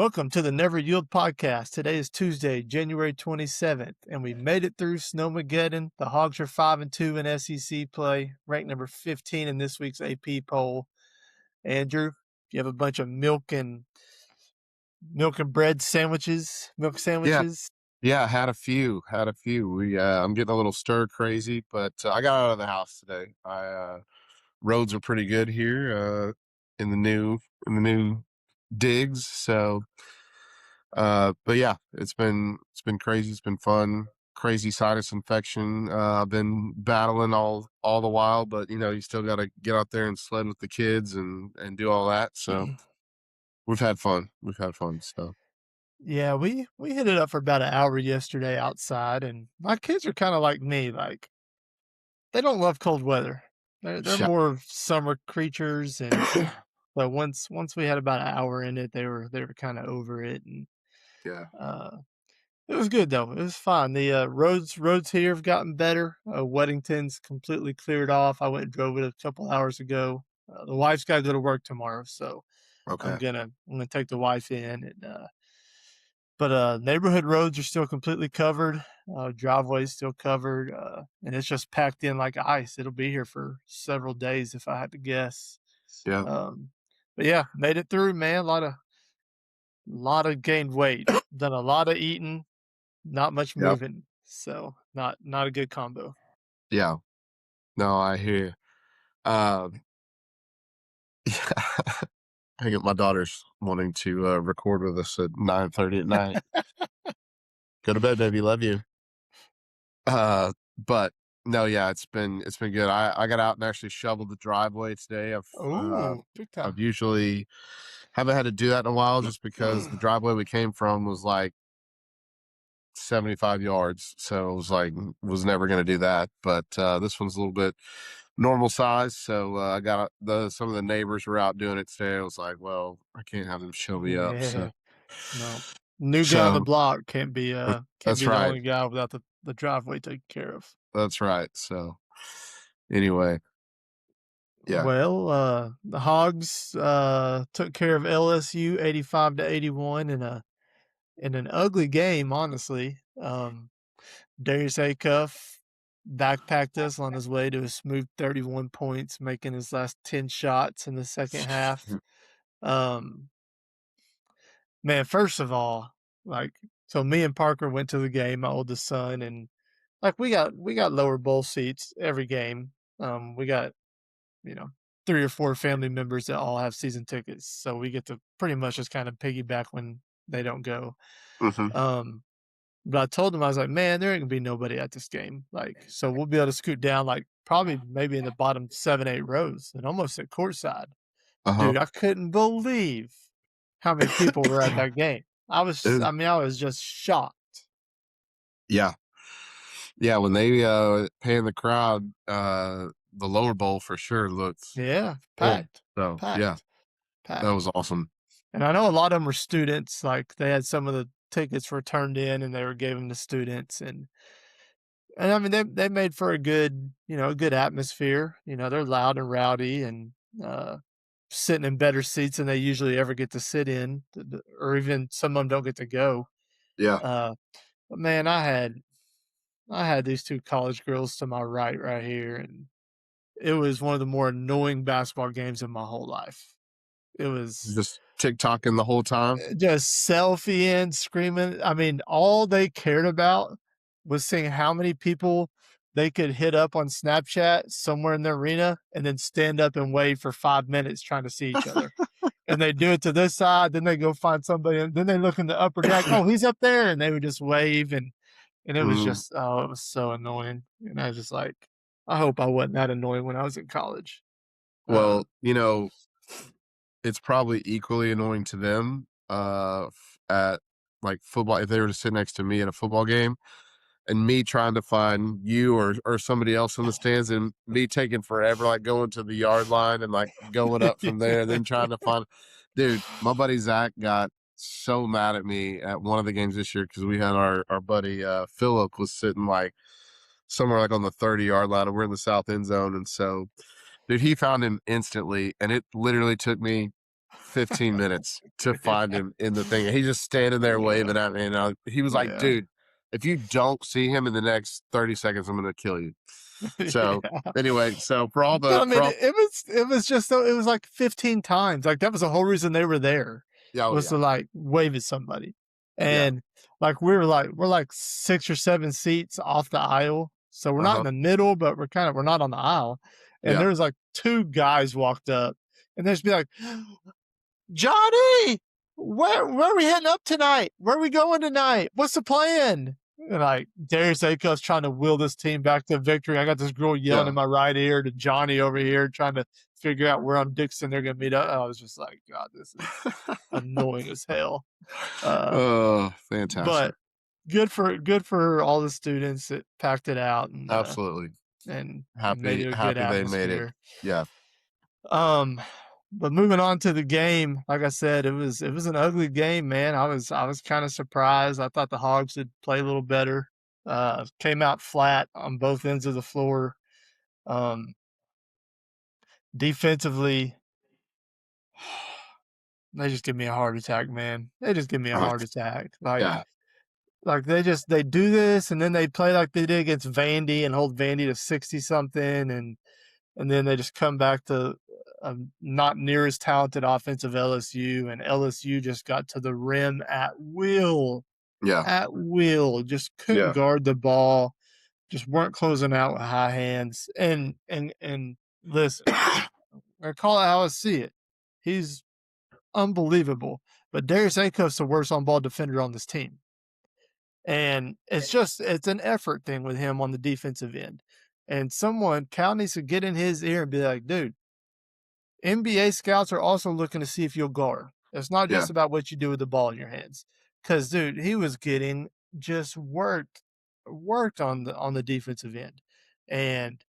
Welcome to the Never Yield podcast. Today is Tuesday, January 27th, and we made it through Snowmageddon. The Hogs are 5-2 in SEC play, ranked number 15 in this week's AP poll. Andrew, you have a bunch of milk and bread sandwiches, milk sandwiches. Yeah, had a few. I'm getting a little stir crazy, but I got out of the house today. Roads are pretty good here in the new digs. So, but yeah, it's been crazy. It's been fun. Crazy sinus infection. I've been battling all the while, but you still got to get out there and sled with the kids and do all that. So we've had fun. So Yeah, we hit it up for about an hour yesterday outside, and my kids are kind of like me, like they don't love cold weather. They're yeah, more summer creatures, and but once we had about an hour in it, they were kind of over it, and yeah, uh, it was good though. It was fine. The roads here have gotten better. Weddington's completely cleared off. I went and drove it a couple hours ago. The wife's got to go to work tomorrow, so okay, I'm gonna take the wife in, and but neighborhood roads are still completely covered. Driveways still covered, and it's just packed in like ice. It'll be here for several days if I had to guess. yeah, But yeah, made it through, man. A lot of gained weight. Done a lot of eating, not much yep, moving. So not a good combo. yeah. No, I hear you. Yeah. I get my daughter's wanting to record with us at 9:30 at night. Go to bed, baby. Love you. But no, yeah, it's been good. I got out and actually shoveled the driveway today. Big I've time. usually haven't had to do that in a while just because the driveway we came from was like 75 yards. So it was never going to do that. But this one's a little bit normal size. So I got some of the neighbors were out doing it today. I was like, well, I can't have them show me up. Yeah. So, No. New guy on the so block can't be that's the right. only guy without the driveway taken care of. That's right. So anyway, yeah. Well, the Hogs took care of LSU 85-81 in an ugly game, honestly. Darius Acuff backpacked us on his way to a smooth 31 points, making his last 10 shots in the second half. Um, Man, first of all, like, so me and Parker went to the game, my oldest son, and like we got lower bowl seats every game. We got, you know, 3 or 4 family members that all have season tickets, so we get to pretty much just kind of piggyback when they don't go. Hmm. Um, but I told them, I was like, man, there ain't gonna be nobody at this game. Like, so we'll be able to scoot down, like probably maybe in the bottom 7, 8 rows and almost at courtside. Uh-huh. Dude, I couldn't believe how many people were at that game. It I was just shocked. Yeah. Yeah, when they pan the crowd, the lower bowl for sure looks Yeah, full. packed, So yeah, packed, that packed. was awesome. And I know a lot of them were students, like, they had some of the tickets were turned in and they were gave them to students, and I mean, they made for a good, a good atmosphere. They're loud and rowdy and, sitting in better seats than they usually ever get to sit in, or even some of them don't get to go. Yeah. Uh, but man, I had these 2 college girls to my right here, and it was one of the more annoying basketball games of my whole life. It was Just TikToking the whole time. just selfie-ing, screaming. I mean, all they cared about was seeing how many people they could hit up on Snapchat somewhere in the arena and then stand up and wait for 5 minutes trying to see each other. And they do it to this side, then they go find somebody, and then they look in the upper deck, "Oh, he's up there," and they would just wave, and it was Mhm. just, oh, it was so annoying, and I was just like, I hope I wasn't that annoying when I was in college. Uh, Well, it's probably equally annoying to them at like football if they were to sit next to me at a football game and me trying to find you or somebody else in the stands and me taking forever, like going to the yard line and like going up from there, then trying to find. Dude, my buddy Zach got so mad at me at one of the games this year because we had our buddy Philip was sitting like somewhere like on the 30-yard line and we're in the south end zone. And so, dude, he found him instantly. And it literally took me 15 minutes to find him in the thing. He's just standing there Yeah, waving at me, and he was like, yeah, "Dude, if you don't see him in the next 30 seconds, I'm gonna kill you." So yeah. anyway, so for all But the I for mean, all it was just so it was like 15 times. Like that was the whole reason they were there yeah, oh was yeah, to like wave at somebody. yeah, And like we're like 6 or 7 seats off the aisle. So we're not in uh-huh, the middle, but we're not on the aisle. And yeah. there was like two guys walked up and they just be like, Johnny, where are we heading up tonight? Where are we going tonight? What's the plan? And like Darius Acuff's trying to will this team back to victory. I got this girl yelling Yeah. in my right ear to Johnny over here, trying to figure out where on Dixon they're gonna meet up. I was just like, God, this is annoying as hell. Uh, Oh, fantastic. but good for all the students that packed it out Absolutely. and made Happy it a good happy they made it. atmosphere. Yeah. Um, but moving on to the game, like I said, it was an ugly game, man. I was kind of surprised. I thought the Hogs would play a little better. Came out flat on both ends of the floor. Um, defensively, they just give me a heart attack, man. They just give me a Uh, heart attack. Like yeah. like they do this and then they play like they did against Vandy and hold Vandy to 60 something and then they just come back to a not near as talented offensive LSU, and LSU just got to the rim Yeah. at will, just couldn't Yeah. guard the ball, just weren't closing out with high hands. And listen, I call it how I see it. He's unbelievable, but Darius Acuff's the worst on ball defender on this team. And it's an effort thing with him on the defensive end. And Cal needs to get in his ear and be like, dude, NBA scouts are also looking to see if you'll guard. It's not Yeah. just about what you do with the ball in your hands. Cause dude, he was getting just worked on the defensive end. And,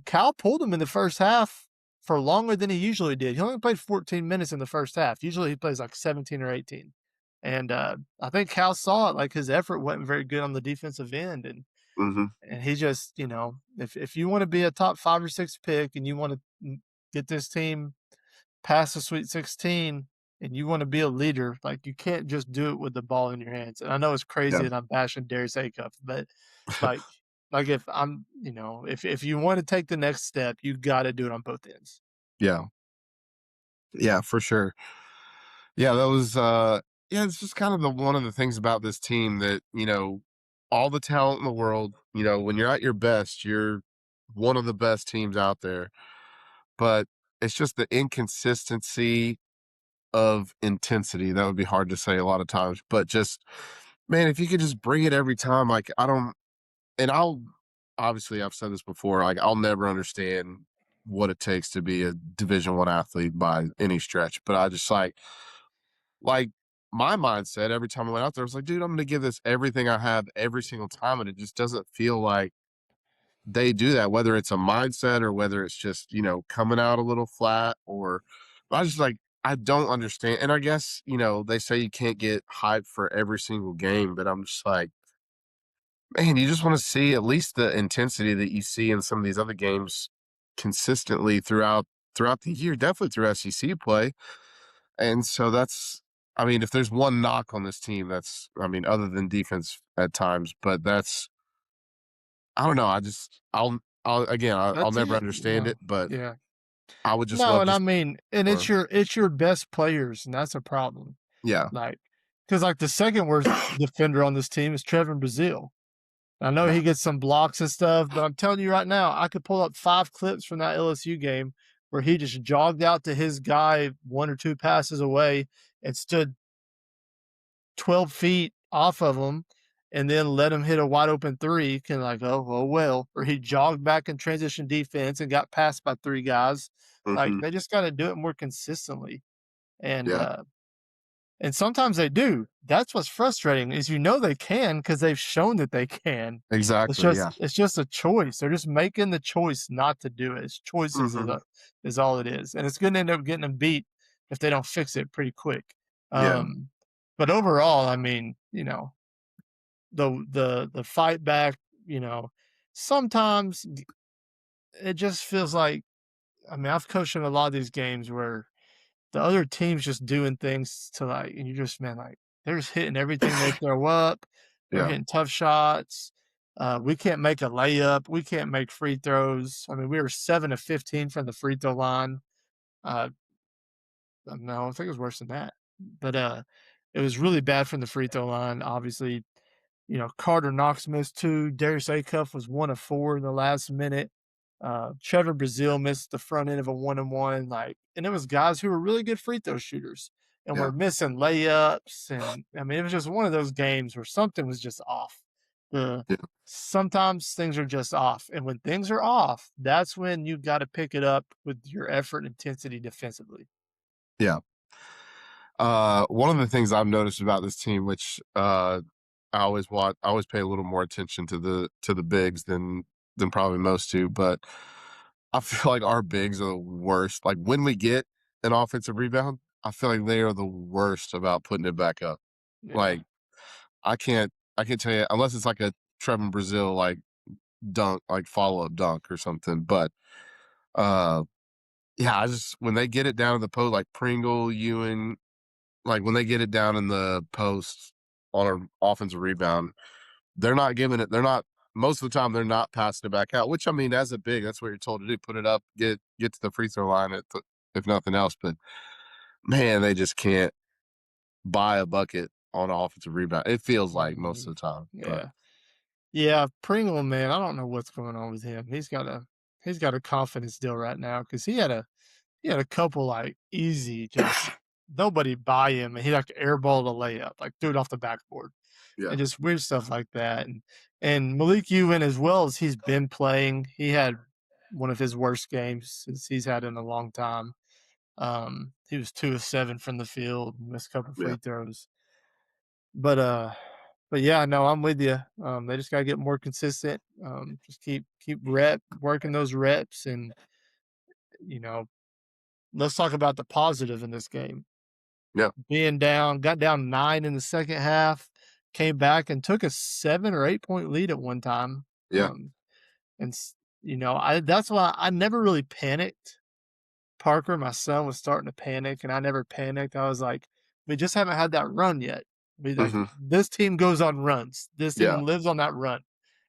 Cal pulled him in the first half for longer than he usually did. He only played 14 minutes in the first half. Usually he plays like 17 or 18. And I think Cal saw it, like his effort wasn't very good on the defensive end. Mhm. And he just, if you want to be a top 5 or 6 pick and you want to get this team past the Sweet 16 and you want to be a leader, like you can't just do it with the ball in your hands. And I know it's crazy Yeah. that I'm bashing Darius Acuff, but like like if I'm, if you want to take the next step, you got to do it on both ends. Yeah. Yeah, for sure. Yeah, that was yeah, it's just kind of the one of the things about this team that, all the talent in the world, when you're at your best, you're one of the best teams out there. But it's just the inconsistency of intensity. That would be hard to say a lot of times, but just man, if you could just bring it every time, like I don't and I'll obviously I've said this before, like I'll never understand what it takes to be a Division 1 athlete by any stretch, but I just like my mindset every time I went out there was like, dude, I'm gonna give this everything I have every single time. And it just doesn't feel like they do that, whether it's a mindset or whether it's just, coming out a little flat or I just like I don't understand. And I guess, they say you can't get hyped for every single game, but I'm just like, man, you just want to see at least the intensity that you see in some of these other games consistently throughout the year, definitely through SEC play. And so that's I mean, if there's one knock on this team, that's I mean, other than defense at times, but that's I don't know. I'll again, I'll That's it. never understand it, but Yeah. I would just No, love and to I see mean, and more. it's your best players, and that's a problem. Yeah. Like, because like the second worst defender on this team is Trevor Brazile. I know Yeah. he gets some blocks and stuff, but I'm telling you right now, I could pull up 5 clips from that LSU game where he just jogged out to his guy 1 or 2 passes away and stood 12 feet off of him and then let him hit a wide open three. Can like, oh well. Or he jogged back in transition defense and got passed by 3 guys. Like Mhm. they just got to do it more consistently. And Yeah. and sometimes they do. That's what's frustrating is they can because they've shown that they can. It's Exactly, just yeah. it's just a choice. They're just making the choice not to do it. It's choices Mhm. is all it is, and it's going to end up getting them beat if they don't fix it pretty quick. Yeah. Um, but overall, I mean, the fight back, sometimes it just feels like I mean I've coached in a lot of these games where the other team's just doing things to, like, and you just, man, like, they're just hitting everything they throw up. They're Yeah. hitting tough shots. We can't make a layup. We can't make free throws. I mean, we were 7 of 15 from the free throw line. Uh, no, I think it was worse than that. But it was really bad from the free throw line. Obviously, Carter Knox missed two. Darius Acuff was 1 of 4 in the last minute. Trevor Brazile missed the front end of a 1-and-1. Like, and it was guys who were really good free throw shooters and Yeah. were missing layups. And I mean, it was just one of those games where something was just off. The Yeah. Sometimes things are just off. And when things are off, that's when you got to pick it up with your effort and intensity defensively. Yeah. One of the things I've noticed about this team, which I always pay a little more attention to the bigs than probably most do, but I feel like our bigs are the worst. Like when we get an offensive rebound, I feel like they are the worst about putting it back up. Yeah. Like I can't tell you unless it's like a Trevor Brazil like dunk, like follow up dunk or something. But uh yeah, I just when they get it down to the post, like Pringle, Ewan, like when they get it down in the post on an offensive rebound, they're not giving it. They're not most of the time. They're not passing it back out. Which I mean, as a big, that's what you're told to do: put it up, get to the free throw line, if nothing else. But man, they just can't buy a bucket on an offensive rebound. It feels like most Mhm. of the time. But Yeah. Yeah, Pringle, man, I don't know what's going on with him. He's got a confidence deal right now because he had a couple like easy, just nobody by him, and he like airballed a layup, like threw it off the backboard, yeah, and just weird stuff like that. And Malik Ewan, as well as he's been playing, he had one of his worst games since he's had in a long time. He was 2 of 7 from the field, missed a couple yeah, free throws. But, uh but yeah, no, I'm with you. They just gotta get more consistent. Just keep working those reps, and you know, let's talk about the positive in this game. yeah, Got down 9 in the second half, came back and took a 7 or 8 point lead at one time. yeah, And I that's why I never really panicked. Parker, my son, was starting to panic, and I never panicked. I was like, "We just haven't had that run yet." hmm, This team goes on runs. This yeah, team lives on that run,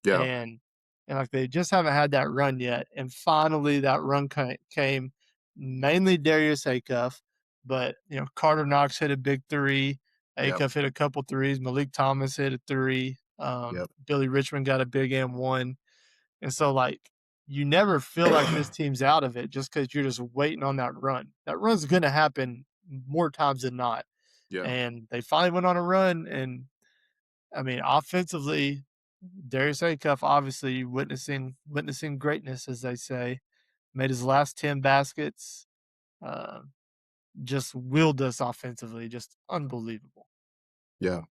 yeah, and like, they just haven't had that run yet, and finally, that run came, mainly Darius Acuff, but, Carter Knox hit a big 3, yep, Acuff hit a couple threes, Malik Thomas hit a 3, yep, Billy Richmond got a big and 1. And so, like, you never feel like this team's out of it just because 'cause you're just waiting on that run. That run's gonna happen more times than not, yeah, and they finally went on a run, and, I mean, offensively, Darius Acuff obviously witnessing greatness, as they say, made his last 10 baskets, uh, just willed us offensively, just unbelievable. yeah.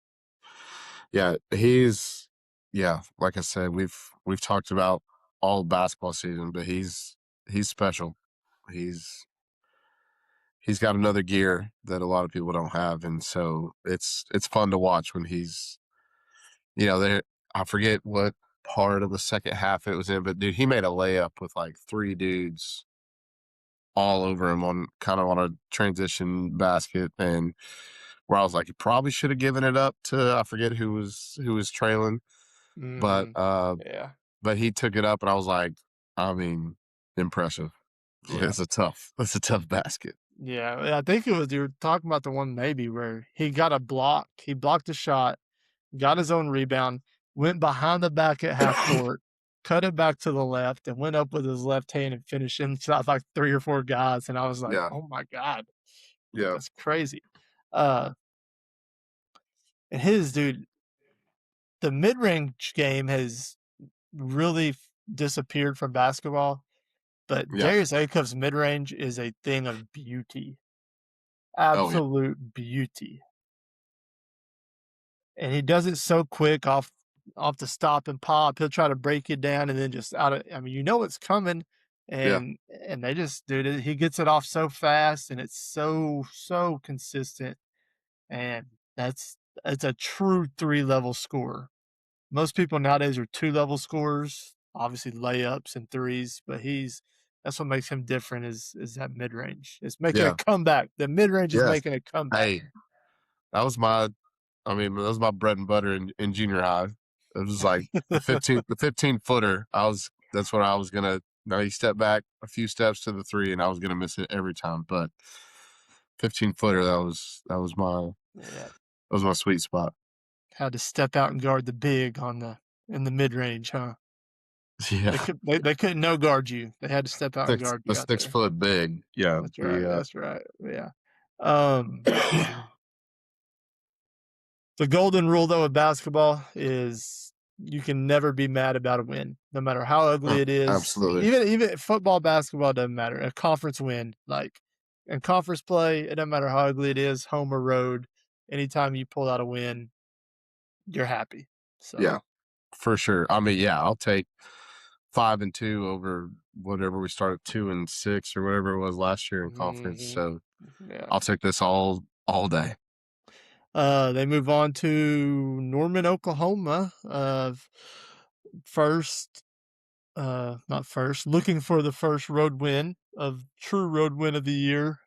Yeah, he's yeah, like I said, we've talked about all basketball season, but he's special. He's he's got another gear that a lot of people don't have, and so it's fun to watch when he's there. I forget what part of the second half it was in, but dude, he made a layup with like three dudes all over him on kind of on a transition basket, and where I was like, he probably should have given it up to I forget who was trailing, but Mhm. Yeah. but he took it up, and I was like, I mean, impressive. Yeah. That's a tough basket. Yeah, I think it was you were talking about the one maybe where he got a block, he blocked a shot, got his own rebound, went behind the back at half court, cut it back to the left, and went up with his left hand and finished inside like 3 or 4 guys, and I was like, Yeah, "Oh my god, like, yeah, that's crazy." Uh, and his dude, the mid-range game has really disappeared from basketball, but yeah. Darius Acuff's mid-range is a thing of beauty, Oh yeah, absolute beauty. And he does it so quick off the stop and pop. He'll try to break it down and then just out of I mean, it's coming, yeah, and they just dude, he gets it off so fast, and it's so consistent, and it's a true 3-level scorer. Most people nowadays are 2-level scorers, obviously layups and threes, but That's what makes him different is that mid range. It's making a Yeah. comeback. The mid range is Yes. making a comeback. Hey, that was my that was my bread and butter in junior high. It was like the 15 footer. That's what I was gonna. Now you step back a few steps to the three, and I was gonna miss it every time. But 15 footer, Yeah, that was my sweet spot. had to step out and guard the big on the in the mid range, huh? Yeah, They couldn't no guard you. They had to step out and guard a you out six there. foot big. Yeah, That's right. the That's right. Yeah. Um, the golden rule though of basketball is you can never be mad about a win, no matter how ugly it is. absolutely. Even football, basketball doesn't matter. A conference win, like in conference play, it doesn't matter how ugly it is, home or road. Anytime you pull out a win, you're happy. So, Yeah, for sure. I mean, yeah, I'll take 5-2 over whatever we started 2-6 or whatever it was last year in conference. mhm, So yeah. I'll take this all day. They move on to Norman, Oklahoma. First, not first, looking for the first road win of true road win of the year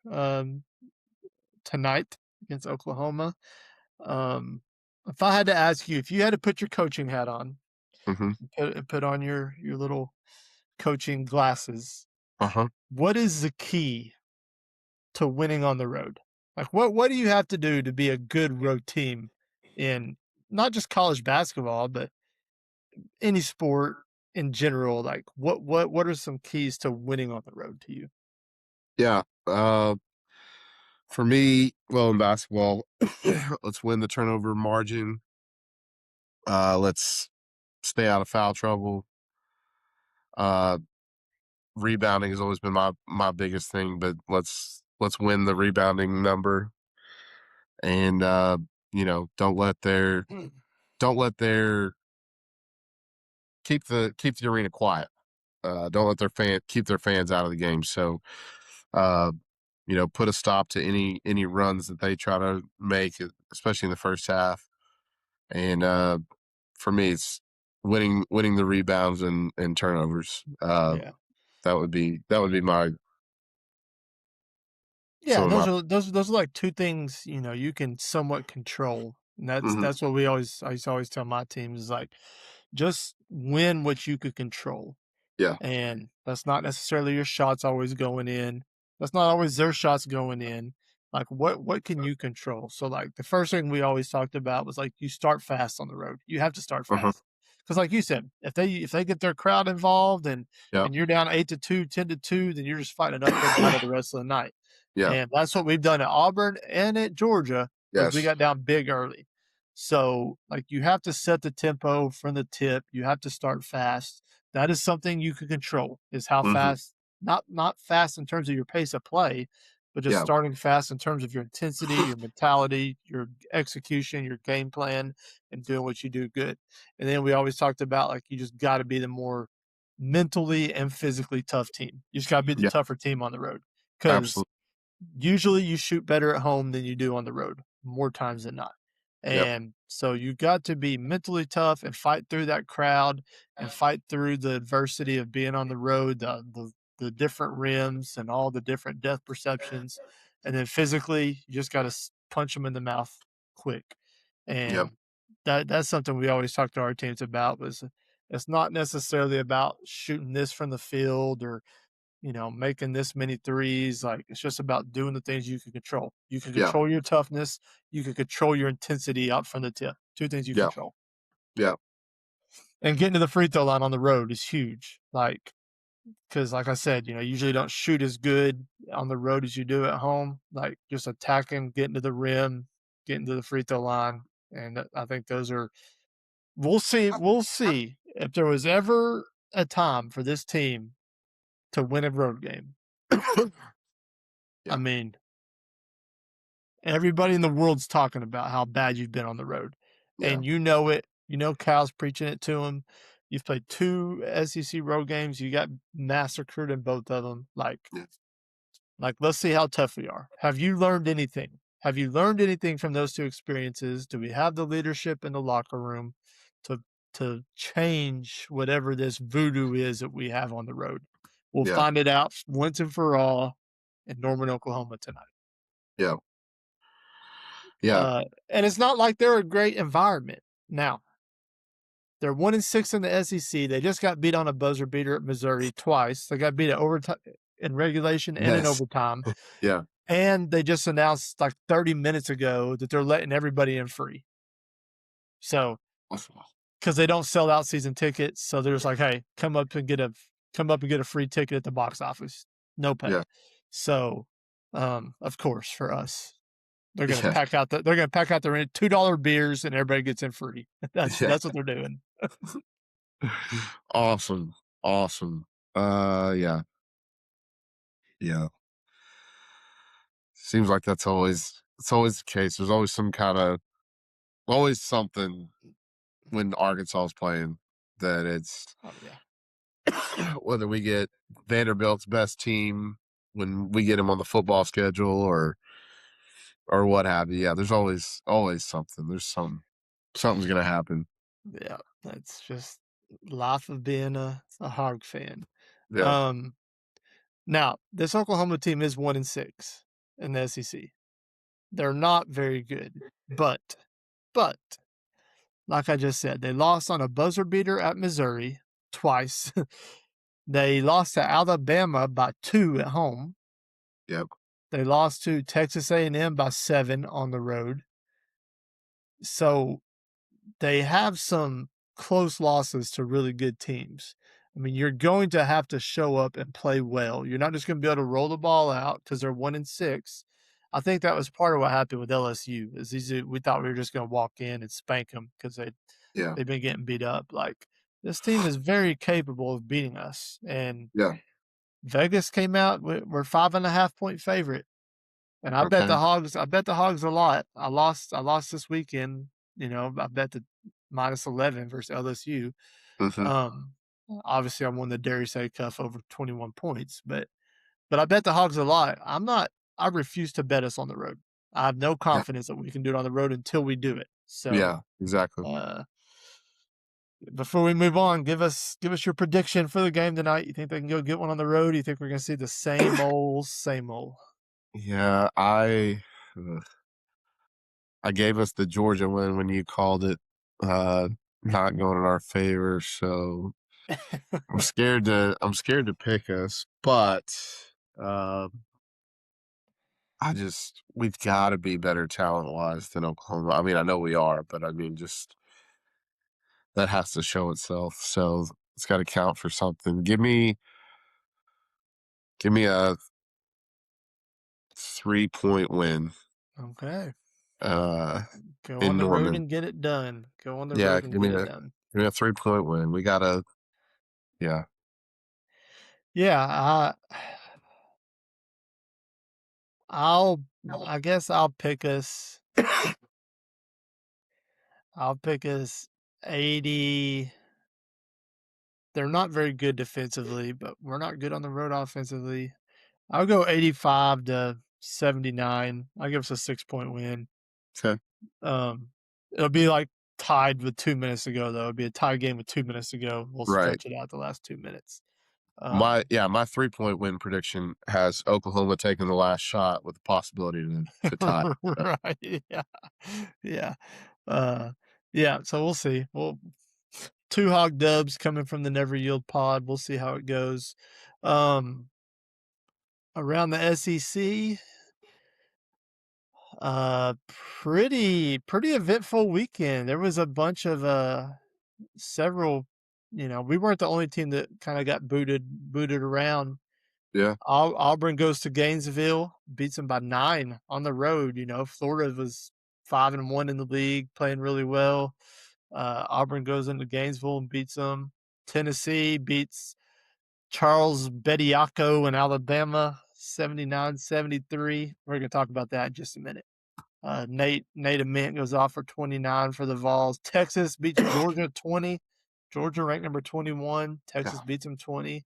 tonight against Oklahoma. Um, if I had to ask you, if you had to put your coaching hat on, Hmm. put on your little coaching glasses, Uh huh. what is the key to winning on the road? Like what do you have to do to be a good road team in not just college basketball, but any sport in general? Like what are some keys to winning on the road to you? Yeah. For me, well, in basketball, let's win the turnover margin. Let's stay out of foul trouble. Uh, Rebounding has always been my biggest thing, but let's win the rebounding number, and don't let their keep the arena quiet. Don't let keep their fans out of the game. So, uh, put a stop to any runs that they try to make, especially in the first half. And for me, it's winning the rebounds and turnovers. Yeah. That would be my some Yeah, of my. those are like two things, you can somewhat control. And Mhm. that's what I used to always tell my teams is like just win what you could control. Yeah. And that's not necessarily your shots always going in. That's not always their shots going in. Like what can you control? So like the first thing we always talked about was like you start fast on the road. You have to start Uh huh. fast. Because like you said, if they get their crowd involved Yeah. and you're down 8-2, 10-2, then you're just fighting an uphill battle the rest of the night. Yeah. And that's what we've done at Auburn and at Georgia was we Yes. got down big early. So like you have to set the tempo from the tip. You have to start fast. That is something you can control is how Hmm. fast, not fast in terms of your pace of play, but just Yeah. starting fast in terms of your intensity, your mentality, your execution, your game plan, and doing what you do good. And then we always talked about like you just got to be the more mentally and physically tough team. You just got to be the Yeah. tougher team on the road because Absolutely. usually you shoot better at home than you do on the road, more times than not. Yep. And so you got to be mentally tough and fight through that crowd and fight through the adversity of being on the road, the different rims and all the different depth perceptions. And then physically, you just got to punch them in the mouth quick. Yep. And that's something we always talk to our teams about was it's not necessarily about shooting this from the field or making this many threes. Like it's just about doing the things you can control. You can Yeah. control your toughness. You can control your intensity out from the tip. Two things you Yeah. control. Yeah. And getting to the free throw line on the road is huge. Like, because like I said, you usually don't shoot as good on the road as you do at home. Like just attacking, getting to the rim, getting to the free throw line. And I think those are, we'll see. We'll see if there was ever a time for this team to win a road game. I Yeah. mean, everybody in the world's talking about how bad you've been on the road, Yeah. and you know it. You know Cal's preaching it to him. You've played 2 SEC road games. You got massacred in both of them. Yeah. Let's see how tough we are. Have you learned anything? Have you learned anything from those 2 experiences? Do we have the leadership in the locker room to change whatever this voodoo is that we have on the road? We'll Yeah. find it out once and for all in Norman, Oklahoma tonight. Yeah. Yeah. And it's not like they're a great environment. Now, they're 1-6 in the SEC. They just got beat on a buzzer beater at Missouri twice. They got beat at overtime in regulation and in Yes. overtime. Yeah. And they just announced like 30 minutes ago that they're letting everybody in free. So, because they don't sell out season tickets, so they're just like, hey, come up and get a free ticket at the box office. No pay. Yeah. So, of course, for us, they're gonna Yeah. pack out their $2 beers and everybody gets in free. Yeah. That's what they're doing. Awesome. Awesome. Yeah. Yeah. Seems like it's always the case. There's always always something when Arkansas is playing that it's Oh yeah. whether we get Vanderbilt's best team when we get them on the football schedule or what have you. Yeah, there's always something. Something's gonna happen. Yeah. That's just life of being a Hog fan. Yeah. Um Now, this Oklahoma team is 1-6 in the SEC. They're not very good, but like I just said, they lost on a buzzer beater at Missouri twice. They lost to Alabama by 2 at home. Yep. They lost to Texas A&M by 7 on the road. So they have some close losses to really good teams. I mean, you're going to have to show up and play well. You're not just going to be able to roll the ball out because they're 1-6. I think that was part of what happened with LSU. We thought we were just going to walk in and spank them because Yeah. they've been getting beat up. Like this team is very capable of beating us. And Yeah. Vegas came out. We're 5.5-point favorite. And Okay. I bet the Hogs a lot. I lost this weekend. You know, I bet the -11 versus LSU. Mhm. Um, Obviously I won the Darius A Cuff over 21 points, but I bet the Hogs a lot. I refuse to bet us on the road. I have no Yeah. confidence that we can do it on the road until we do it. So Yeah, exactly. uh before we move on, give us your prediction for the game tonight. You think they can go get one on the road? You think we're gonna see the same old? Yeah, I gave us the Georgia win when you called it not going in our favor, so I'm scared to pick us, but um we've got to be better talent wise than Oklahoma. I mean, I know we are, but I mean, just that has to show itself. So it's got to count for something. Give me a 3-point win. Okay. Uh, Go on in the road Norman. and get it done. Go on the Yeah, road and get it done. give me a 3-point win. We gotta, yeah, Yeah, I'll I guess I'll pick us 80. They're not very good defensively, but we're not good on the road offensively. I'll go 85-79. I'll give us a 6-point win. okay, It'll be like tied with 2 minutes to go, though. It'll be a tie game with 2 minutes to go. We'll right. stretch it out the last 2 minutes. My 3-point win prediction has Oklahoma taking the last shot with the possibility to tie. So, Right. Yeah. Yeah. Uh, yeah. So we'll see. 2 hog dubs coming from the Never Yield pod. We'll see how it goes. Um, Around the SEC, pretty eventful weekend. There was a bunch of several. We weren't the only team that kind of got booted around. yeah, Auburn goes to Gainesville, beats them by 9 on the road. Florida was 5-1 in the league, playing really well. Auburn goes into Gainesville and beats them. Tennessee beats Charles Bediako in Alabama 79-73. We're going to talk about that in just a minute. Nate Ament goes off for 29 for the Vols. Texas beats Georgia 20. Georgia ranked number 21. yeah, Texas beats them 20.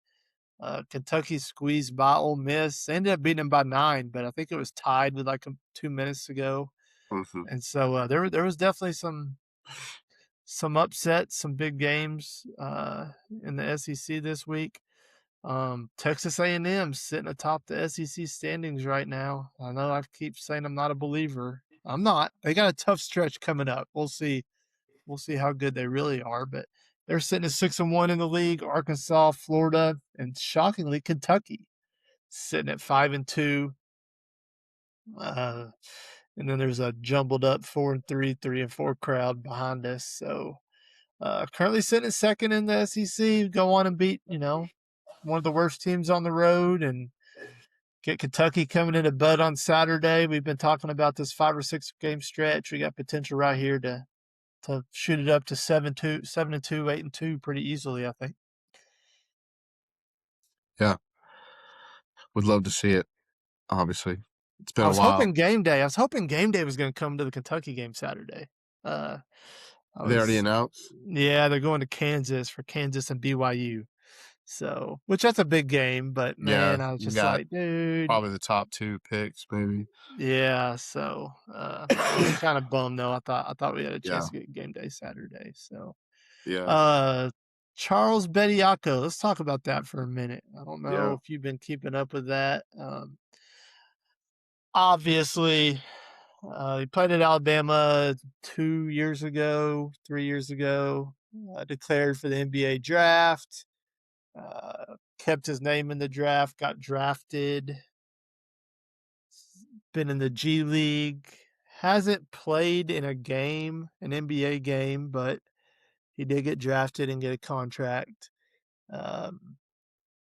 Kentucky squeezed by Ole Miss. They ended up beating them by 9, but I think it was tied with like 2 minutes to go. mhm, And so there was definitely some upsets, some big games in the SEC this week. Texas A&M sitting atop the SEC standings right now. I know I keep saying I'm not a believer. I'm not. They got a tough stretch coming up. We'll see. We'll see how good they really are. But they're sitting at 6-1 in the league. Arkansas, Florida, and shockingly Kentucky sitting at 5-2. Uh, and then there's a jumbled up 4-3, 3-4 crowd behind us. So currently sitting at second in the SEC. Go on and beat one of the worst teams on the road and get Kentucky coming in a bud on Saturday. We've been talking about this 5 or 6 game stretch. We got potential right here to shoot it up to 7-2, 7-2, 8-2 pretty easily, I think. Yeah, would love to see it. Obviously, it's been I a was while. hoping game day. I was hoping game day was going to come to the Kentucky game Saturday. I They already was, announced. yeah, they're going to Kansas for Kansas and BYU. So, which that's a big game, but Yeah, man, I was you just got like, dude, probably the top 2 picks, maybe. yeah. So, I'm kind of bummed though. I thought we had a chance Yeah, to get game day Saturday. So, yeah, uh, Charles Bediako. Let's talk about that for a minute. I don't know yeah, if you've been keeping up with that. Obviously, he played at Alabama 2 years ago, 3 years ago. Declared for the NBA draft. Kept his name in the draft. Got drafted. Been in the G League. Hasn't played in a game, an NBA game, but he did get drafted and get a contract. Um,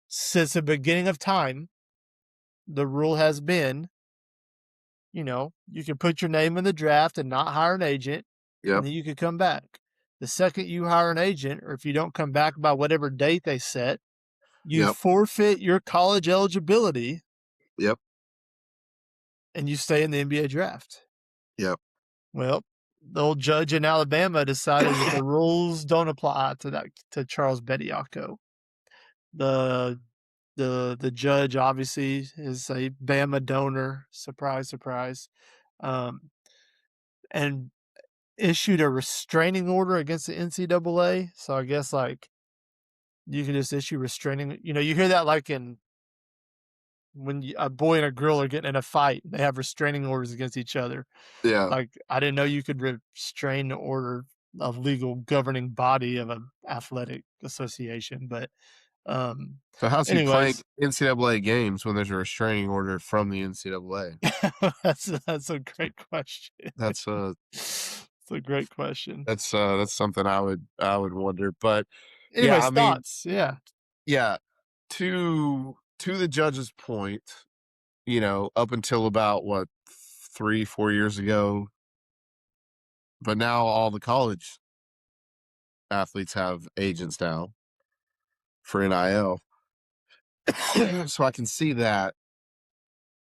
since the beginning of time, the rule has been, you can put your name in the draft and not hire an agent, and yep, then you can come back. The second you hire an agent, or if you don't come back by whatever date they set, you yep, forfeit your college eligibility yep, and you stay in the NBA draft. yep. Well, the old judge in Alabama decided that the rules don't apply to Charles Bediako. The the judge obviously is a Bama donor. Surprise, surprise. Um, and issued a restraining order against the NCAA. So I guess like you can just issue restraining. You hear that like in when a boy and a girl are getting in a fight, they have restraining orders against each other. Yeah. Like I didn't know you could restrain the order of legal governing body of an athletic association. But um, So how's he playing anyways, NCAA games when there's a restraining order from the NCAA? that's a great question. That's It's a great question. that's something I would wonder. But yeah, Anyways, I mean, thoughts? Yeah. yeah, to the judge's point, up until about what 3, 4 years ago, but now all the college athletes have agents now for NIL. So I can see that.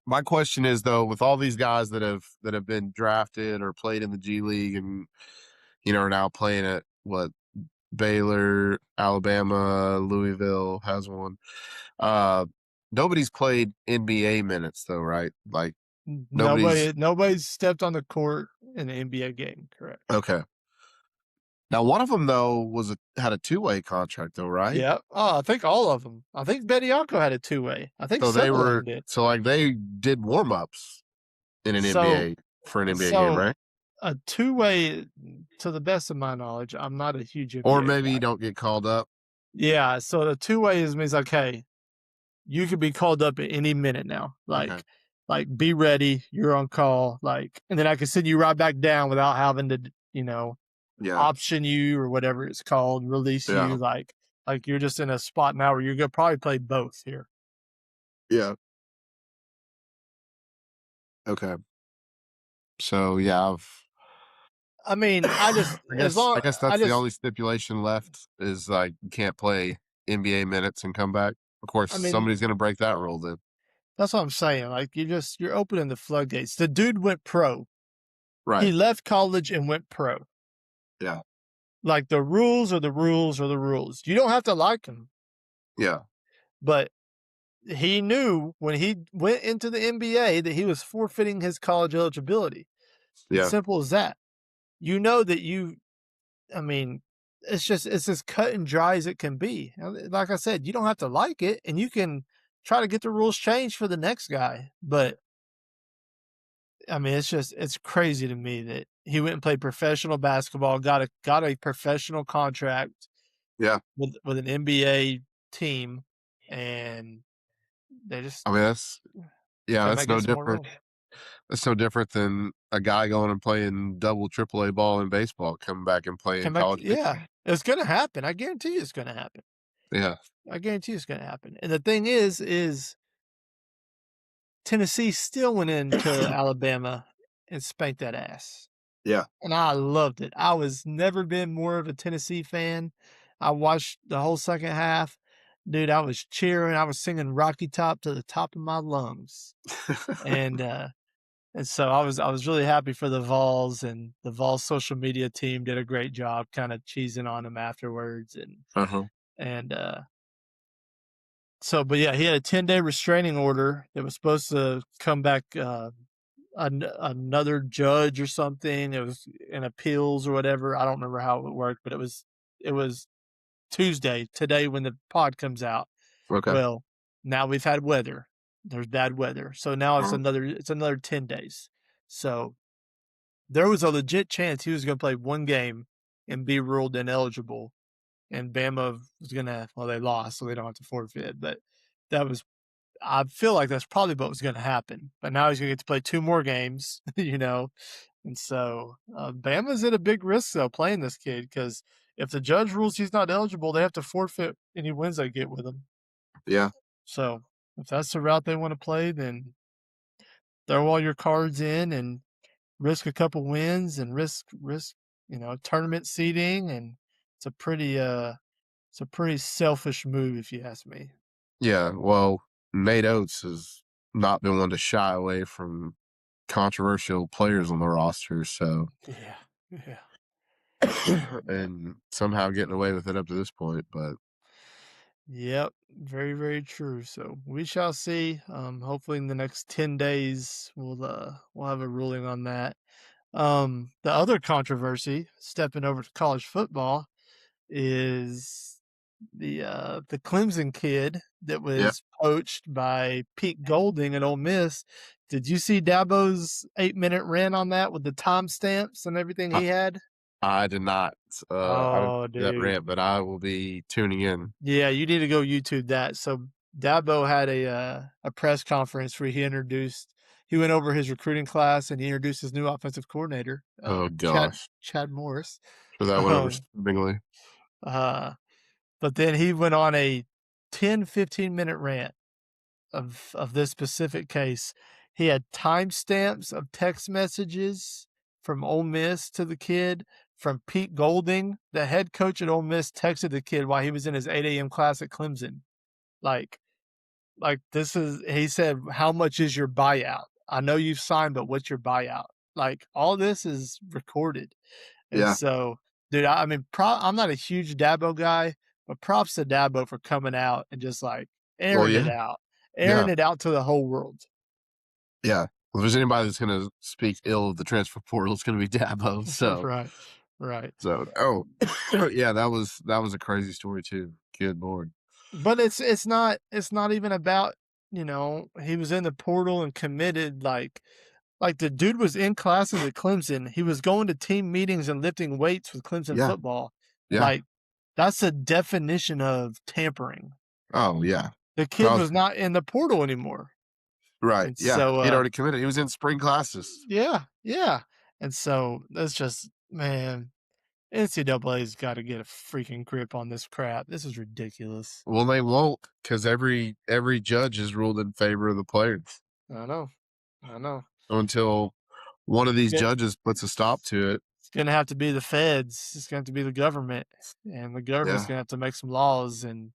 My question is though, with all these guys that have been drafted or played in the G League and are now playing at what Baylor, Alabama, Louisville has one. Uh, nobody's played NBA minutes though, right? Like nobody's Nobody's stepped on the court in an NBA game, correct? okay. Now one of them though had a 2-way contract though, right? Yeah. Oh, I think all of them. I think Bediako had a two-way. I think So they several of were them did. so like they did warm ups in an So NBA for an NBA game, so right? a two-way, to the best of my knowledge, I'm not a huge Or NBA maybe you guy. don't get called up. Yeah, so the two-way means like, hey, you could be called up at any minute now. Okay. Like be ready, you're on call, and then I can send you right back down without having to, Yeah. option you or whatever it's called, release Yeah. you, like you're just in a spot now where you're gonna probably play both here. Yeah. Okay. So yeah, I mean, I just I as guess long I guess I that's the just only stipulation left is like you can't play NBA minutes and come back. Of course, I somebody's mean, gonna break that rule then. that's what I'm saying. Like you're opening the floodgates. The dude went pro. Right. He left college and went pro. Yeah. Like the rules are the rules are the rules. You don't have to like him, Yeah. but he knew when he went into the NBA that he was forfeiting his college eligibility. It's Yeah. simple as that. You know that I mean, it's as cut and dry as it can be. Like I said, you don't have to like it, and you can try to get the rules changed for the next guy. But I mean, it's crazy to me that he went and played professional basketball, got a professional contract Yeah. with an NBA team, and they just I mean, yeah, come that's back no get some more different. rules. That's no different than a guy going and playing double AAA ball in baseball, coming back and playing Come back, college yeah, baseball. it's gonna happen. I guarantee you it's gonna happen. Yeah. I guarantee you it's gonna happen. And the thing is Tennessee still went into Alabama and spanked that ass. Yeah. And I loved it. I was never been more of a Tennessee fan. I watched the whole second half. Dude, I was cheering. I was singing Rocky Top to the top of my lungs. And and so I was really happy for the Vols, and the Vols social media team did a great job kind of cheesing on them afterwards. Uh-huh. And so but yeah, he had a 10-day restraining order that was supposed to come back another judge or something. It was in appeals or whatever. I don't remember how it worked, but it was Tuesday today when the pod comes out. Okay. Well, now we've had weather. There's bad weather, so now Uh-huh. it's another 10 days. So there was a legit chance he was going to play one game and be ruled ineligible, and Bama was going to. Well, they lost, so they don't have to forfeit. But that was I feel like that's probably what was going to happen. But now he's going to get to play two more games, And so Bama's at a big risk though playing this kid because if the judge rules he's not eligible, they have to forfeit any wins they get with him. Yeah. So if that's the route they want to play, then throw all your cards in and risk a couple wins and risk tournament seeding, and it's a pretty it's a pretty selfish move if you ask me. Yeah. Well, Nate Oates has not been one to shy away from controversial players on the roster, so Yeah, yeah. Yeah. and somehow getting away with it up to this point, but Yep, very, very true. So we shall see. Hopefully in the next 10 days we'll have a ruling on that. The other controversy, stepping over to college football, is the Clemson kid that yeah, was poached by Pete Golding at Ole Miss. Did you see Dabo's 8-minute rant on that with the timestamps and everything I, he had? I did not. I didn't Oh, see that dude. rant, but I will be tuning in. Yeah, you need to go YouTube that. So Dabo had a press conference where he went over his recruiting class and he introduced his new offensive coordinator, Oh Chad gosh, Chad Morris. so that went over Um, swimmingly. uh, but then he went on a 10-15 minute rant of this specific case. He had timestamps of text messages from Ole Miss to the kid, from Pete Golding, the head coach at Ole Miss, texted the kid while he was in his 8 a.m. class at Clemson. Like, this is, he said, how much is your buyout? I know you've signed, but what's your buyout? Like, all this is recorded. And Yeah. so, dude, I mean, I'm not a huge Dabo guy, but props to Dabo for coming out and just like Well, airing it yeah, out, yeah, airing it out to the whole world. yeah. Well, if there's anybody that's going to speak ill of the transfer portal, it's going to be Dabo. So, Right, right. oh, yeah, that was a crazy story too. Good lord. But it's not even about, he was in the portal and committed. Like the dude was in classes at Clemson. He was going to team meetings and lifting weights with Clemson Yeah, football. yeah. Like, that's a definition of tampering. Oh yeah. The kid Cause was not in the portal anymore. right, And yeah. so, He'd already committed. He was in spring classes. yeah, yeah. And so that's just, man, NCAA's got to get a freaking grip on this crap. This is ridiculous. Well, they won't because every judge has ruled in favor of the players I know. I know. until one of these It's judges puts a stop to it. gonna have to be the feds. It's gonna have to be the government, and the government's Yeah, gonna have to make some laws. And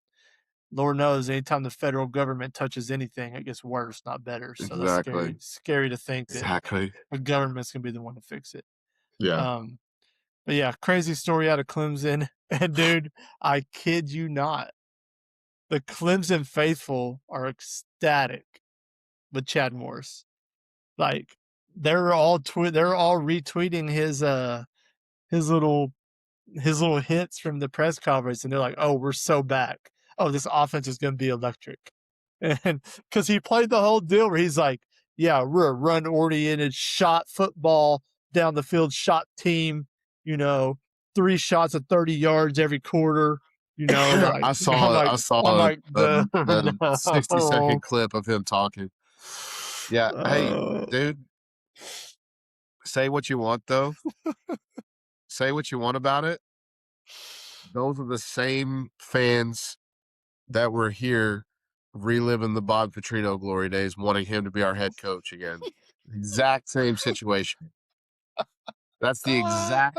Lord knows, anytime the federal government touches anything, it gets worse, not better. So that's exactly, scary to think that exactly. the government's gonna be the one to fix it. Yeah, Um, but yeah, crazy story out of Clemson. And dude, I kid you not, the Clemson faithful are ecstatic with Chad Morris. Like they're all retweeting his little his little hints from the press conference, and they're like, "Oh, we're so back. Oh, this offense is going to be electric." And because he played the whole deal where he's like, "Yeah, we're a run-oriented shot football down the field shot team. You know, 3 shots at 30 yards every quarter." You know, and I I'm saw like, I I'm saw like the 60-second clip of him talking. Yeah, hey, uh, dude, say what you want though. Say what you want about it. Those are the same fans that were here reliving the Bob Petrino glory days, wanting him to be our head coach again. Exact same situation. That's the exact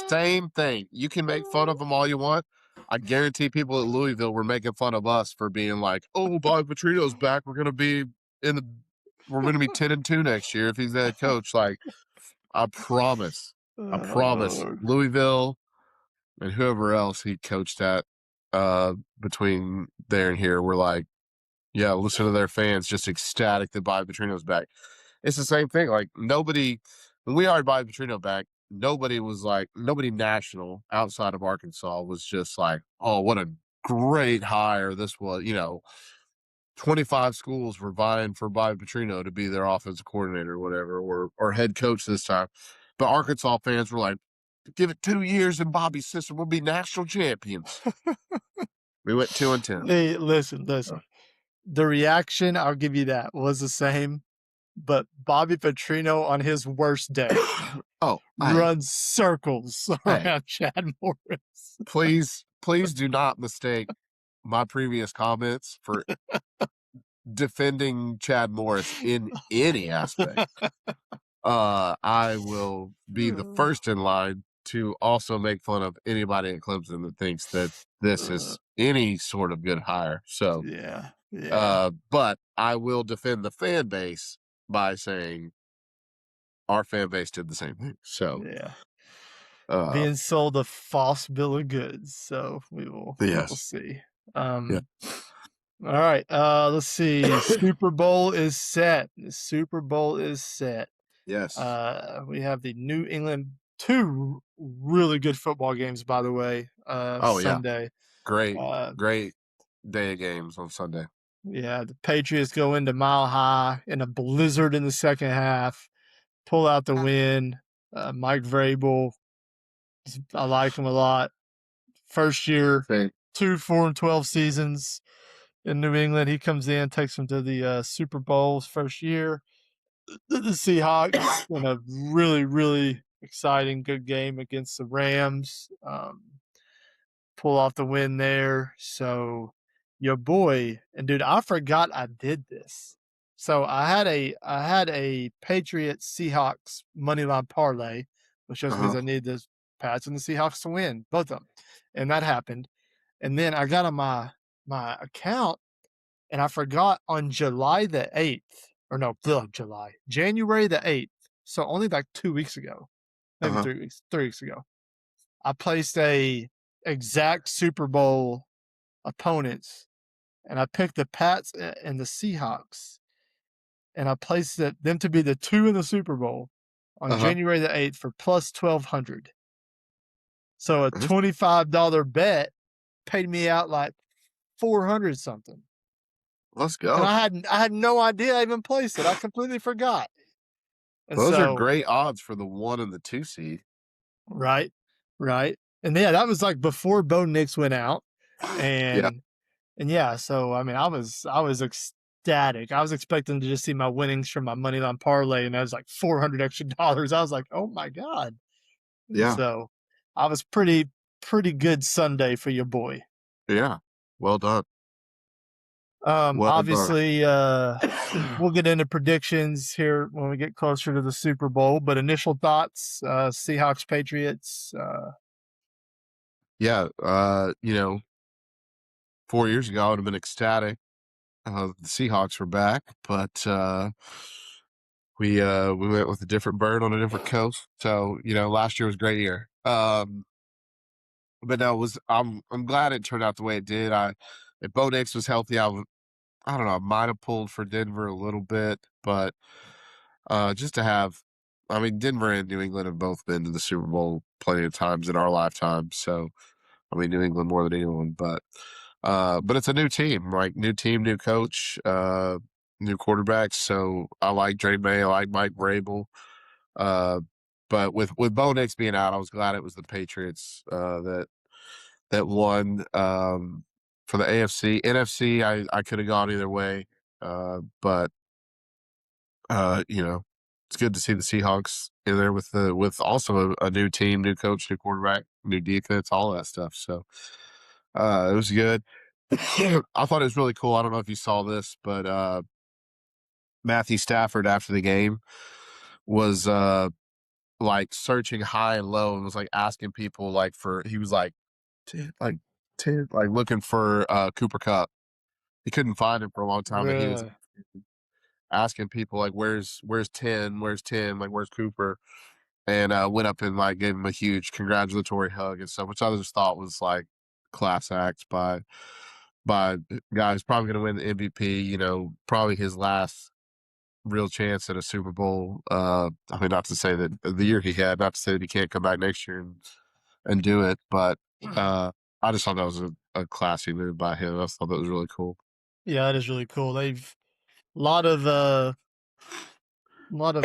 same thing. You can make fun of them all you want. I guarantee people at Louisville were making fun of us for being like, "Oh, Bob Petrino's back. In the we're gonna be 10-2 next year if he's the head coach." Like, I promise. I promise. uh, Louisville and whoever else he coached at between there and here were like, yeah, listen to their fans just ecstatic that Bobby Petrino's back. It's the same thing. Like, nobody, when we hired Bobby Petrino back, nobody national outside of Arkansas was just like, oh, what a great hire this was. 25 schools were vying for Bobby Petrino to be their offensive coordinator or whatever, or head coach this time. But Arkansas fans were like, give it 2 years and Bobby's system will be national champions. We went 2-10. hey, listen. The reaction, I'll give you that, was the same, but Bobby Petrino on his worst day Oh, runs circles hey, around Chad Morris. please do not mistake my previous comments for defending Chad Morris in any aspect. I will be the first in line to also make fun of anybody at Clemson that thinks that this Uh, is any sort of good hire. So, yeah, yeah, but I will defend the fan base by saying our fan base did the same thing. So, yeah. uh, Being sold a false bill of goods, so we will yes, see. yeah, All right, let's see. Super Bowl is set. The Super Bowl is set. yes. We have the New England two really good football games, by the way. Oh yeah, Sunday. great, Uh, great day of games on Sunday. yeah, the Patriots go into Mile High in a blizzard in the second half, pull out the win. Mike Vrabel, I like him a lot. First year, Same. 2 4-12 seasons in New England. He comes in, takes them to the Super Bowl's first year. The Seahawks in a really, really exciting, good game against the Rams. Pull off the win there. So your boy, and dude, I forgot I did this. So I had a Patriots Seahawks money line parlay, which just means Uh-huh. I need the Pats and the Seahawks to win, both of them. And that happened. And then I got on my account and I forgot on July the 8th, or no, January the 8th. So only like 2 weeks ago, maybe Uh-huh. 3 weeks ago. I placed a exact Super Bowl opponents, and I picked the Pats and the Seahawks, and I placed them to be the two in the Super Bowl on Uh-huh. January the 8th for plus 1,200. So a Let's $25 bet paid me out like 400 something. let's And go. I had no idea I even placed it. I completely forgot. And Those are so, great odds for the 1 and the 2 seed. right, right. And yeah, that was like before Bo Nix went out. Yeah. And yeah, so I mean, I was ecstatic. I was expecting to just see my winnings from my money line parlay, and that was like 400 extra dollars. I was like, oh my god! Yeah. So I was pretty good Sunday for your boy. Yeah. Well done. Well done. Obviously, we'll get into predictions here when we get closer to the Super Bowl. But initial thoughts: Seahawks, Patriots. Yeah, 4 years ago, I would have been ecstatic. The Seahawks were back, but we went with a different bird on a different coast. So, last year was a great year. But no, I'm glad it turned out the way it did. If Bo Nix was healthy, I don't know, I might have pulled for Denver a little bit, but just to have, I mean, Denver and New England have both been to the Super Bowl plenty of times in our lifetime. So I mean, New England more than anyone, but it's a new team, like new team, new coach, new quarterbacks. So I like Dre May, I like Mike Vrabel. Uh, but with Bo Nix being out, I was glad it was the Patriots that won. For the AFC, NFC, I could have gone either way, but it's good to see the Seahawks in there with also a new team, new coach, new quarterback, new defense, all that stuff. So it was good. I thought it was really cool. I don't know if you saw this, but Matthew Stafford after the game was like searching high and low and was like asking people like for he was like 10, like looking for Cooper Cup. He couldn't find him for a long time, and he was Really? asking people like where's 10, where's 10, like where's Cooper, and went up and like gave him a huge congratulatory hug and stuff, which I just thought was like class act by a guy who's probably going to win the MVP. Probably his last real chance at a Super Bowl. I mean, not to say that the year he had, not to say that he can't come back next year and do it, but I just thought that was a classy move by him. I thought that was really cool. Yeah, that is really cool. They've lot of uh lot of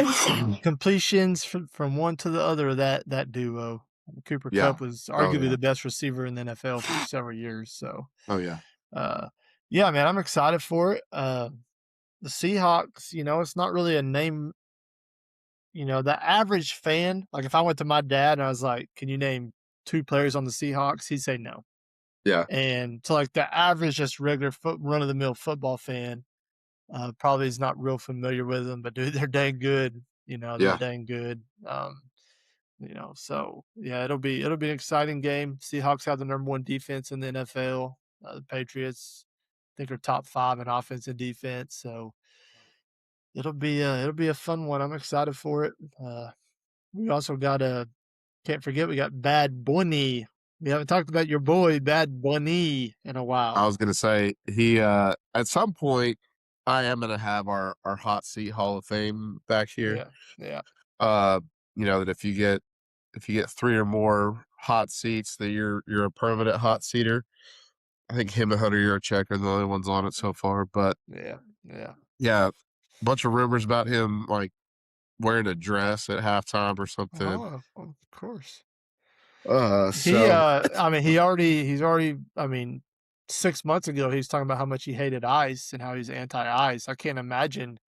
completions from one to the other of that duo. Cooper Yeah. Cup was Oh arguably yeah. the best receiver in the NFL for several years. So, Oh yeah. uh, yeah, man, I'm excited for it. The Seahawks, it's not really a name. The average fan, like if I went to my dad and I was like, "Can you name two players on the Seahawks?" He'd say no. Yeah. And to like the average, just regular run of the mill football fan, probably is not real familiar with them, but dude, they're dang good. They're Yeah. dang good. So yeah, it'll be an exciting game. Seahawks have the number one defense in the NFL. The Patriots, I think, are top five in offense and defense. So it'll be a fun one. I'm excited for it. We also got a can't forget we got Bad Bunny. We haven't talked about your boy Bad Bunny in a I while. was gonna say he at some point I am gonna have our hot seat Hall of Fame back here. Yeah, yeah. Uh, that if you get three or more hot seats, that you're a permanent hot seater. I think him and Hunter Yurachek are the only ones on it so far. But Yeah, yeah. yeah, bunch of rumors about him like wearing a dress at halftime or something. Oh, of course. He, So I mean, I mean, 6 months ago, he was talking about how much he hated ice and how he's anti-ice. I can't imagine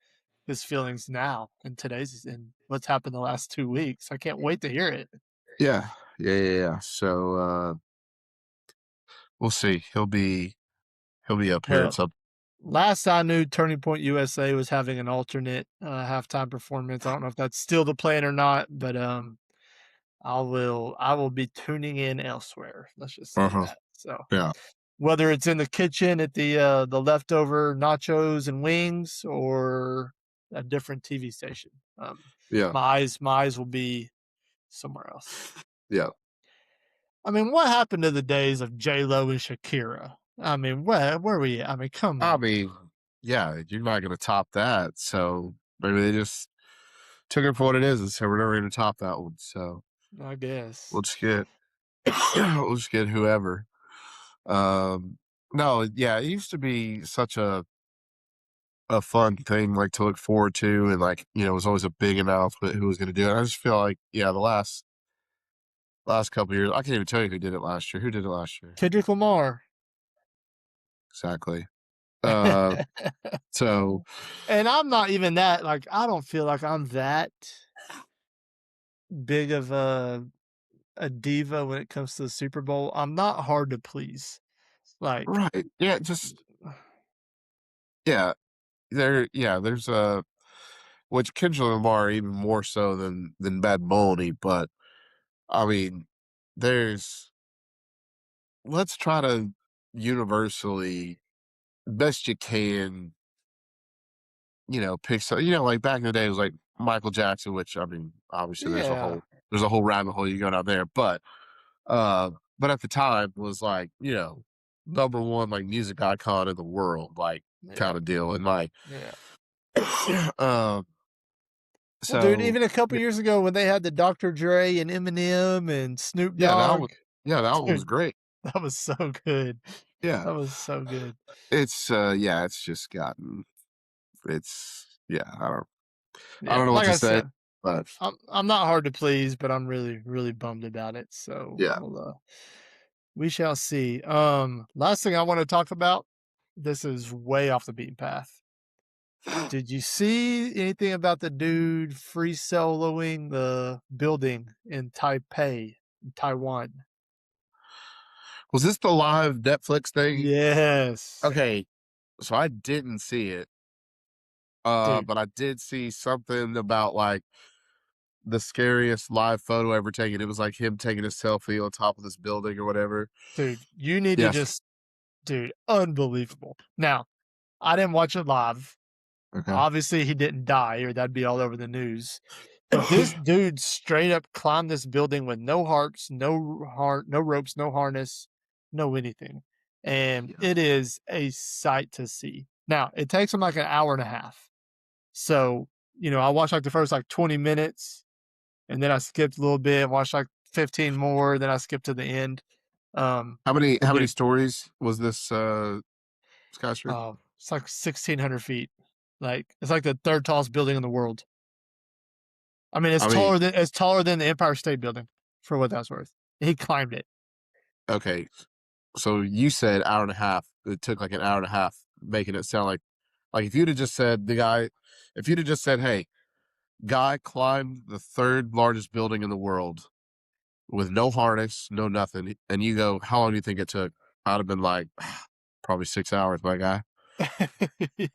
his feelings now in today's and what's happened the last 2 weeks. I can't wait to hear it. yeah, yeah. So we'll see. He'll be up here at Well, some. last I knew, Turning Point USA was having an alternate, halftime performance. I don't know if that's still the plan or not, but, I will be tuning in elsewhere. Let's just say Uh-huh. that. So, Yeah, whether it's in the kitchen at the leftover nachos and wings or a different TV station, yeah, my eyes will be somewhere else. yeah. I mean, what happened to the days of J Lo and Shakira? I mean, where were you? I mean, come I on, mean, yeah, you're not gonna top that. So maybe they just took it for what it is and said we're never gonna top that one. So I guess. we'll just get we'll just get whoever. Um no, yeah, it used to be such a fun thing like to look forward to, and like, it was always a big announcement who was gonna do it. I just feel like, yeah, the last couple years, I can't even tell you who did it last year. Who did it last year? Kendrick Lamar. Exactly. Uh so And I'm not even that, like, I don't feel like I'm that big of a diva when it comes to the Super Bowl. I'm not hard to please. Like, right. Yeah, just yeah. There's a which Kendrick Lamar even more so than Bad Bunny, but I mean, there's let's try to universally best you can, pick some, like back in the day it was like Michael Jackson, which I mean, obviously yeah, there's a whole rabbit hole you go down there, uh but at the time was like, number one like music icon in the world, like yeah, kind of deal. And like yeah. um Well, dude, So even a couple yeah, years ago when they had the Dr. Dre and Eminem and Snoop yeah, Dogg, that one was dude, great. that was so good. Yeah, That was so good. it's yeah, it's just gotten it's yeah. I Yeah, don't know what like to I say, said, but I'm not hard to please, but I'm really, really bummed about it. So yeah. we shall see. Last thing I want to talk about. This is way off the beaten path. Did you see anything about the dude free soloing the building in Taipei, Taiwan? Was this the live Netflix thing? Yes, Okay, so I didn't see it, dude, but I did see something about like the scariest live photo ever taken. It was like him taking a selfie on top of this building or whatever. dude, you need to Yes. just, dude, unbelievable. Now, I didn't watch it live. Okay. Obviously, he didn't die, or that'd be all over the news. But this dude straight up climbed this building with no hearts, no ropes, no harness, no anything. And Yeah. it is a sight to see. Now, it takes him like an hour and a half. So, I watched like the first like 20 minutes and then I skipped a little bit, watched like 15 more, then I skipped to the end. But How many dude, stories was this skyscraper? it's like 1,600 feet. Like, it's like the third tallest building in the world. I mean, I mean, it's taller than the Empire State Building, for what that's worth. He climbed it. okay. So you said hour and a half. It took like an hour and a half, making it sound like if you'd have just said if you'd have just said, "Hey, guy climbed the third largest building in the world with no harness, no nothing," and you go, "How long do you think it took?" I'd have been like, "Probably 6 hours, my guy."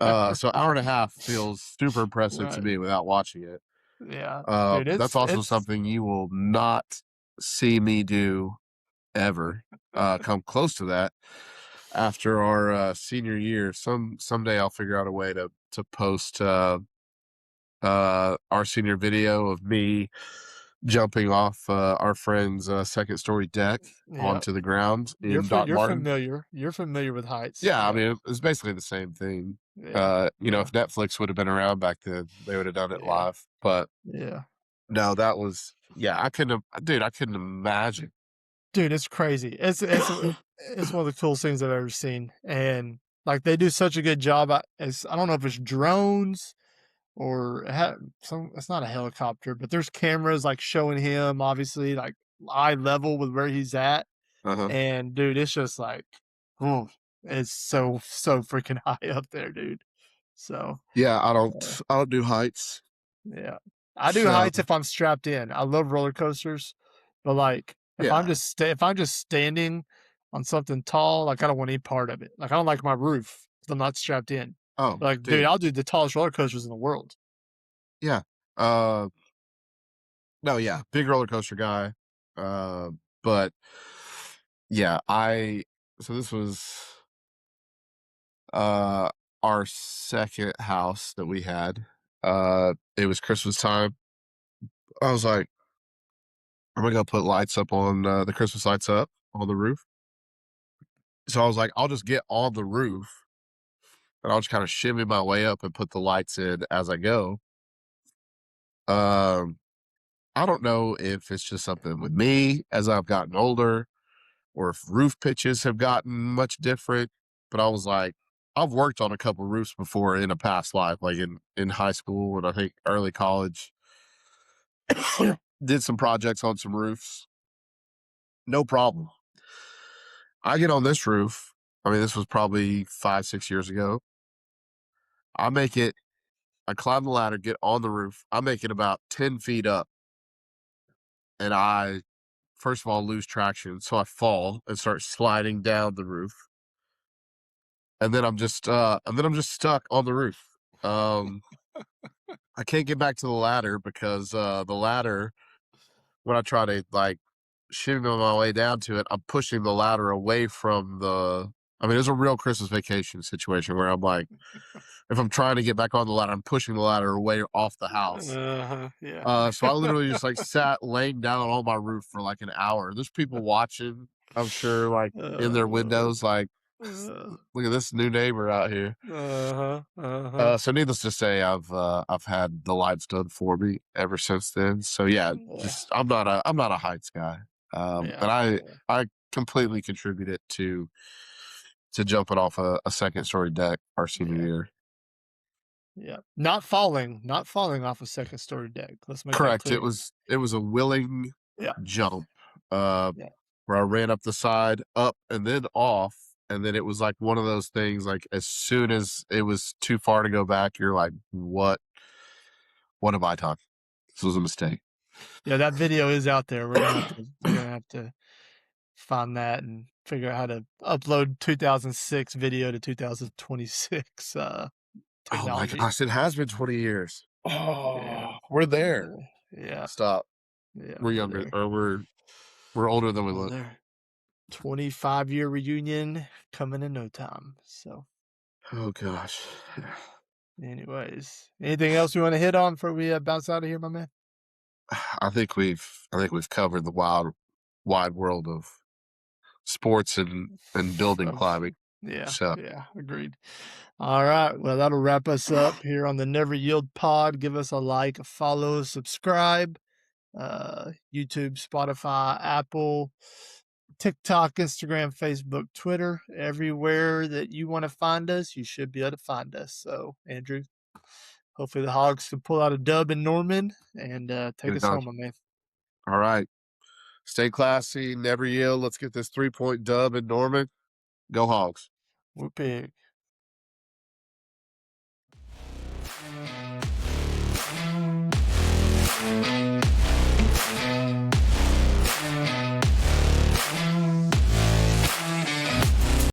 Yeah, So hour and a half feels super impressive to right. me without watching it. Yeah, dude, That's also something you will not see me do ever. Come close to that after our senior year. Someday I'll figure out a way to post our senior video of me jumping off our friend's second story deck yeah. onto the ground in Doc You're Martin. familiar. You're familiar with heights. Yeah, I Yeah, mean it's basically the same thing. yeah, If yeah, Netflix would have been around back then, they would have done it yeah, live. But yeah. no, that was yeah. I couldn't imagine. Dude, it's crazy. It's one of the coolest things I've ever seen, and like they do such a good job. I don't know if it's drones or some. It's not a helicopter, but there's cameras like showing him obviously like eye level with where he's at, Uh huh. and dude, it's just like, oh, it's so freaking high up there, dude. So Yeah, uh, I don't do heights. yeah. I do So heights if I'm strapped in. I love roller coasters, but, like, yeah. if I'm just standing on something tall, like, I don't want any part of it. Like, I don't like my roof 'cause I'm not strapped in. Oh, Like, dude, dude. I'll do the tallest roller coasters in the world. Yeah. Uh, no, yeah, big roller coaster guy. Uh, but yeah, I so this was uh our second house that we had. It was Christmas time. I was like, I'm gonna go put lights up on the Christmas lights up on the roof. So I was like, I'll just get on the roof and I'll just kind of shimmy my way up and put the lights in as I go. Um, I don't know if it's just something with me as I've gotten older or if roof pitches have gotten much different. But I was like, I've worked on a couple roofs before in a past life, like in high school and I think early college. Did some projects on some roofs, no problem. I get on this roof. I mean, this was probably 5, 6 years ago. I make it. I climb the ladder, get on the roof. I make it about 10 feet up, and I first of all lose traction, so I fall and start sliding down the roof, and then I'm just stuck on the roof. Um, I can't get back to the ladder because the ladder when I try to like shimmy my way down to it, I'm pushing the ladder away from the. I mean, it's a real Christmas vacation situation where I'm like, if I'm trying to get back on the ladder, I'm pushing the ladder away off the house. Uh-huh, yeah. So I literally just like sat laying down on my roof for like an hour. There's people watching, I'm sure, like in their Uh, windows, like. Uh, Look at this new neighbor out here. uh-huh, uh-huh. So needless to say, I've had the lights done for me ever since then. So yeah, Yeah, just I'm not a heights guy. yeah, And I yeah, I completely contribute it to jumping off a second story deck our senior yeah, year. yeah. Not falling off a second story deck. Let's make that Correct. clear. It was a willing Yeah, jump, uh, yeah, where I ran up the side, up, and then off, and then it was like one of those things. Like as soon as it was too far to go back, you're like, "What? What have I done? This was a mistake." yeah. That video is out there. We're gonna have to find that and figure out how to upload 2006 video to 2026 Oh my technology. gosh, it has been 20 years. Yeah, Oh, we're there. yeah, Stop. yeah. We're We're younger, there. or we're older than we We're look. there. 25-year reunion coming in no time. So, Oh gosh. anyways, anything else you want to hit on before we bounce out of here, my man? I think we've covered the wide world of sports and building Of climbing. yeah, So yeah, agreed. All right, well, that'll wrap us up here on the Never Yield Pod. Give us a like, a follow, subscribe. YouTube, Spotify, Apple, TikTok, Instagram, Facebook, Twitter, everywhere that you want to find us, you should be able to find us. So, Andrew, hopefully the Hogs can pull out a dub in Norman and get take it us done. home, my man. All right. Stay classy, never yield. Let's get this 3-point dub in Norman. Go Hogs. We're big.